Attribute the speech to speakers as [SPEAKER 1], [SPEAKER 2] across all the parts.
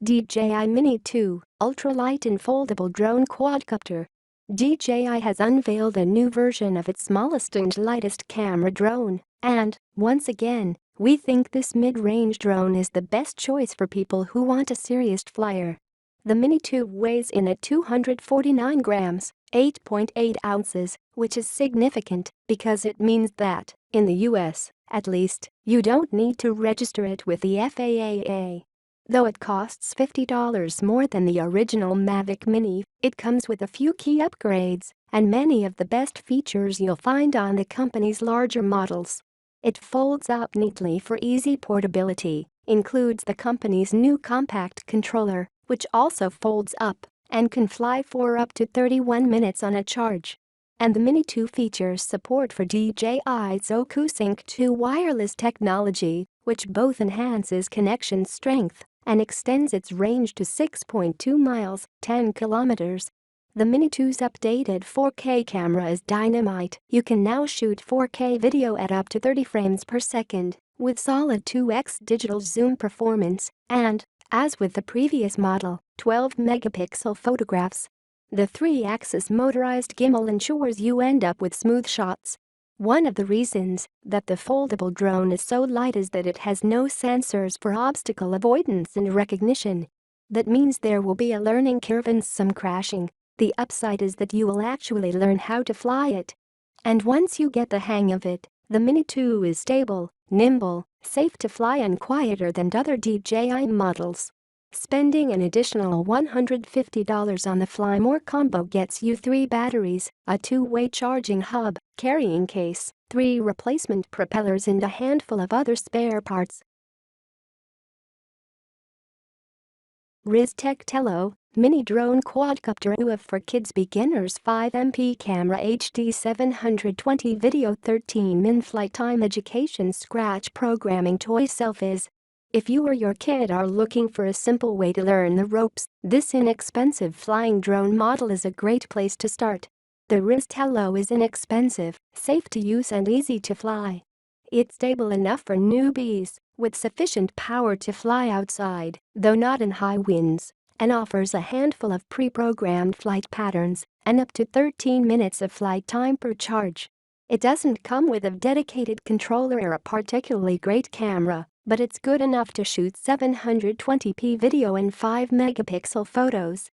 [SPEAKER 1] DJI Mini 2, ultralight and foldable drone quadcopter. DJI has unveiled a new version of its smallest and lightest camera drone, and, once again, we think this mid-range drone is the best choice for people who want a serious flyer. The Mini 2 weighs in at 249 grams, 8.8 ounces, which is significant because it means that, in the US, at least, you don't need to register it with the FAA. Though it costs $50 more than the original Mavic Mini, it comes with a few key upgrades and many of the best features you'll find on the company's larger models. It folds up neatly for easy portability, includes the company's new compact controller, which also folds up and can fly for up to 31 minutes on a charge. And the Mini 2 features support for DJI's OcuSync 2 wireless technology, which both enhances connection strength and extends its range to 6.2 miles, 10 kilometers. The Mini 2's updated 4K camera is dynamite. You can now shoot 4K video at up to 30 frames per second, with solid 2x digital zoom performance, and, as with the previous model, 12-megapixel photographs. The 3-axis motorized gimbal ensures you end up with smooth shots. One of the reasons that the foldable drone is so light is that it has no sensors for obstacle avoidance and recognition. That means there will be a learning curve and some crashing. The upside is that you will actually learn how to fly it. And once you get the hang of it, the Mini 2 is stable, nimble, safe to fly and quieter than other DJI models. Spending an additional $150 on the Fly More combo gets you 3 batteries, a 2-way charging hub, carrying case, 3 replacement propellers and a handful of other spare parts. Ristech Tello, Mini Drone Quadcopter UAV for Kids Beginners 5MP Camera HD 720 Video 13-min Flight Time Education Scratch Programming Toy Selfies. If you or your kid are looking for a simple way to learn the ropes, this inexpensive flying drone model is a great place to start. The Ristech Tello is inexpensive, safe to use and easy to fly. It's stable enough for newbies, with sufficient power to fly outside, though not in high winds, and offers a handful of pre-programmed flight patterns and up to 13 minutes of flight time per charge. It doesn't come with a dedicated controller or a particularly great camera, but it's good enough to shoot 720p video and 5-megapixel photos.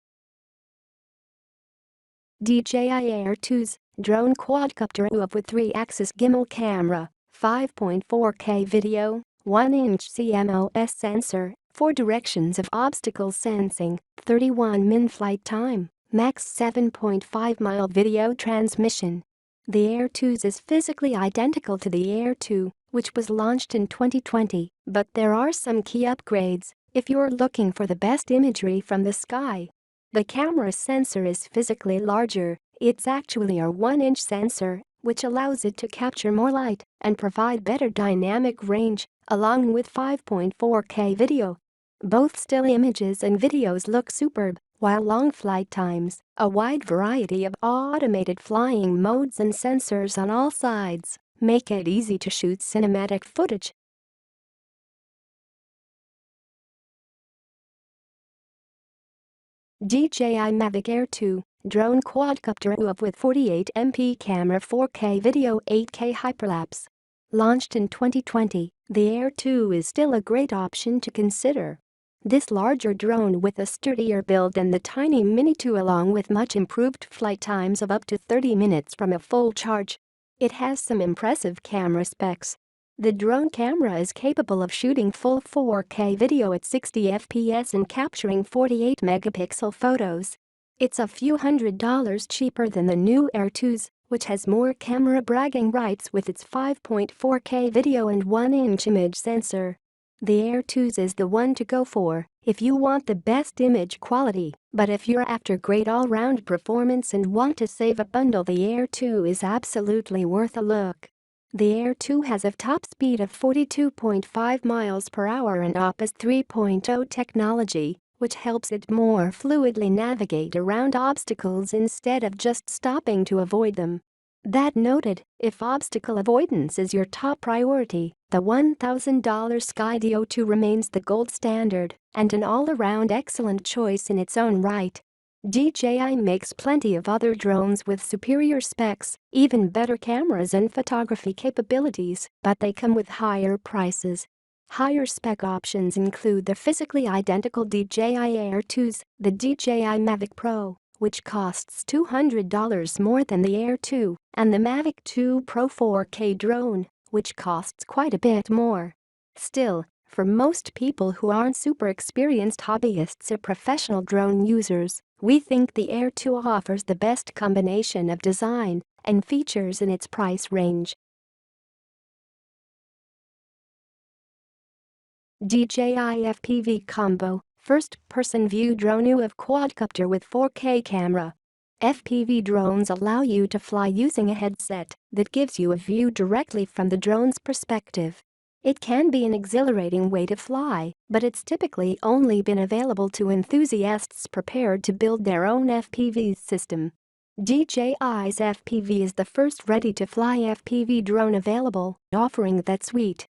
[SPEAKER 1] DJI Air 2's drone quadcopter UAV with 3-axis gimbal camera, 5.4K video, 1-inch CMOS sensor, 4 directions of obstacle sensing, 31-min flight time, max 7.5-mile video transmission. The Air 2's is physically identical to the Air 2, which was launched in 2020, but there are some key upgrades if you're looking for the best imagery from the sky. The camera sensor is physically larger. It's actually a 1-inch sensor, which allows it to capture more light and provide better dynamic range, along with 5.4K video. Both still images and videos look superb, while long flight times, a wide variety of automated flying modes and sensors on all sides make it easy to shoot cinematic footage. DJI Mavic Air 2, drone quadcopter UAV with 48MP camera 4K video 8K hyperlapse. Launched in 2020, the Air 2 is still a great option to consider. This larger drone with a sturdier build than the tiny Mini 2 along with much improved flight times of up to 30 minutes from a full charge. It has some impressive camera specs. The drone camera is capable of shooting full 4K video at 60 FPS and capturing 48-megapixel photos. It's a few $100s cheaper than the new Air 2's, which has more camera bragging rights with its 5.4K video and 1-inch image sensor. The Air 2's is the one to go for if you want the best image quality, but if you're after great all-round performance and want to save a bundle, the Air 2 is absolutely worth a look. The Air 2 has a top speed of 42.5 miles per hour and OPS 3.0 technology, which helps it more fluidly navigate around obstacles instead of just stopping to avoid them. That noted, if obstacle avoidance is your top priority, the $1,000 Skydio 2 remains the gold standard and an all-around excellent choice in its own right. DJI makes plenty of other drones with superior specs, even better cameras and photography capabilities, but they come with higher prices. Higher spec options include the physically identical DJI Air 2s, the DJI Mavic Pro, which costs $200 more than the Air 2, and the Mavic 2 Pro 4K drone, which costs quite a bit more. Still, for most people who aren't super experienced hobbyists or professional drone users, we think the Air 2 offers the best combination of design and features in its price range. DJI FPV Combo, first-person view drone of Quadcopter with 4K camera. FPV drones allow you to fly using a headset that gives you a view directly from the drone's perspective. It can be an exhilarating way to fly, but it's typically only been available to enthusiasts prepared to build their own FPV system. DJI's FPV is the first ready-to-fly FPV drone available, offering that sweet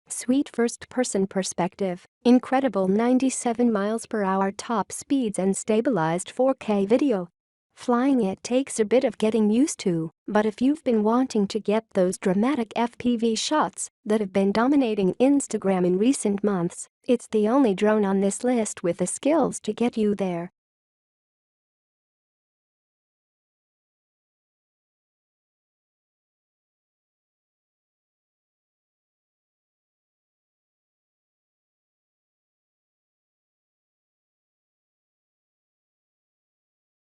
[SPEAKER 1] first-person perspective, incredible 97 mph top speeds and stabilized 4K video. Flying it takes a bit of getting used to, but if you've been wanting to get those dramatic FPV shots that have been dominating Instagram in recent months, it's the only drone on this list with the skills to get you there.